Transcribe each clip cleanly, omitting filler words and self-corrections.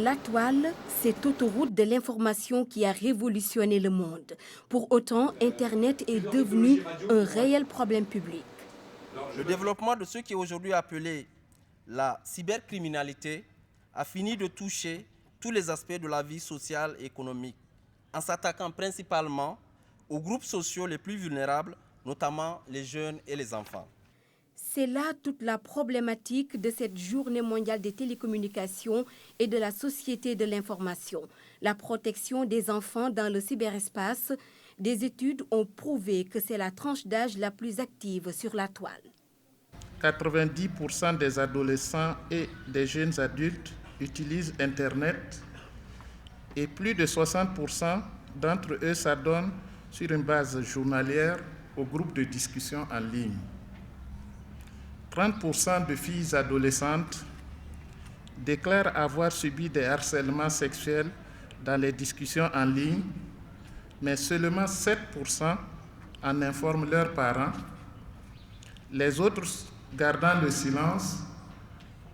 La toile, cette autoroute de l'information qui a révolutionné le monde. Pour autant, Internet est devenu un réel problème public. Le développement de ce qui est aujourd'hui appelé la cybercriminalité a fini de toucher tous les aspects de la vie sociale et économique, en s'attaquant principalement aux groupes sociaux les plus vulnérables, notamment les jeunes et les enfants. C'est là toute la problématique de cette journée mondiale des télécommunications et de la société de l'information. La protection des enfants dans le cyberespace. Des études ont prouvé que c'est la tranche d'âge la plus active sur la toile. 90% des adolescents et des jeunes adultes utilisent Internet et plus de 60% d'entre eux s'adonnent sur une base journalière aux groupes de discussion en ligne. 30% de filles adolescentes déclarent avoir subi des harcèlements sexuels dans les discussions en ligne, mais seulement 7% en informent leurs parents, les autres gardant le silence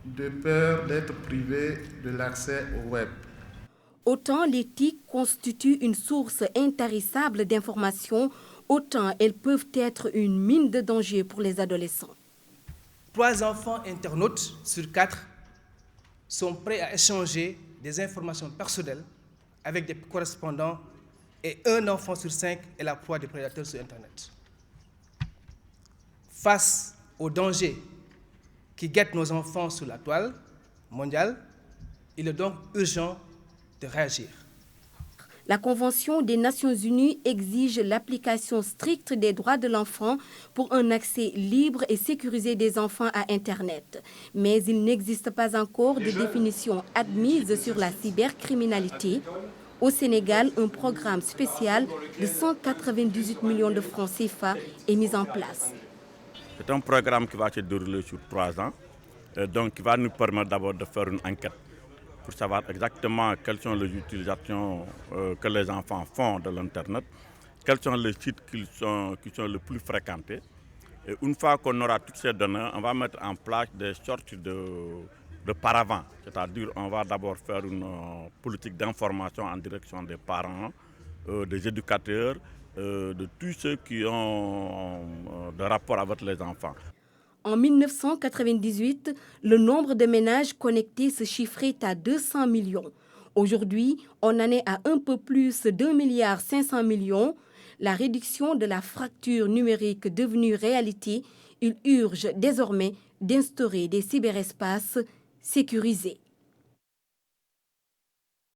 de peur d'être privés de l'accès au web. Autant l'éthique constitue une source intarissable d'informations, autant elles peuvent être une mine de danger pour les adolescents. 3 enfants internautes sur 4 sont prêts à échanger des informations personnelles avec des correspondants et 1 enfant sur 5 est la proie des prédateurs sur Internet. Face aux dangers qui guettent nos enfants sur la toile mondiale, il est donc urgent de réagir. La Convention des Nations Unies exige l'application stricte des droits de l'enfant pour un accès libre et sécurisé des enfants à Internet. Mais il n'existe pas encore de définition admise sur la cybercriminalité. Au Sénégal, un programme spécial de 198 millions de francs CFA est mis en place. C'est un programme qui va se dérouler sur 3 ans, donc qui va nous permettre d'abord de faire une enquête pour savoir exactement quelles sont les utilisations que les enfants font de l'Internet, quels sont les sites qui sont les plus fréquentés. Et une fois qu'on aura toutes ces données, on va mettre en place des sortes de paravents. C'est-à-dire on va d'abord faire une politique d'information en direction des parents, des éducateurs, de tous ceux qui ont de rapport avec les enfants. En 1998, le nombre de ménages connectés se chiffrait à 200 millions. Aujourd'hui, on en est à un peu plus d'1,5 milliard. La réduction de la fracture numérique devenue réalité, il urge désormais d'instaurer des cyberespaces sécurisés.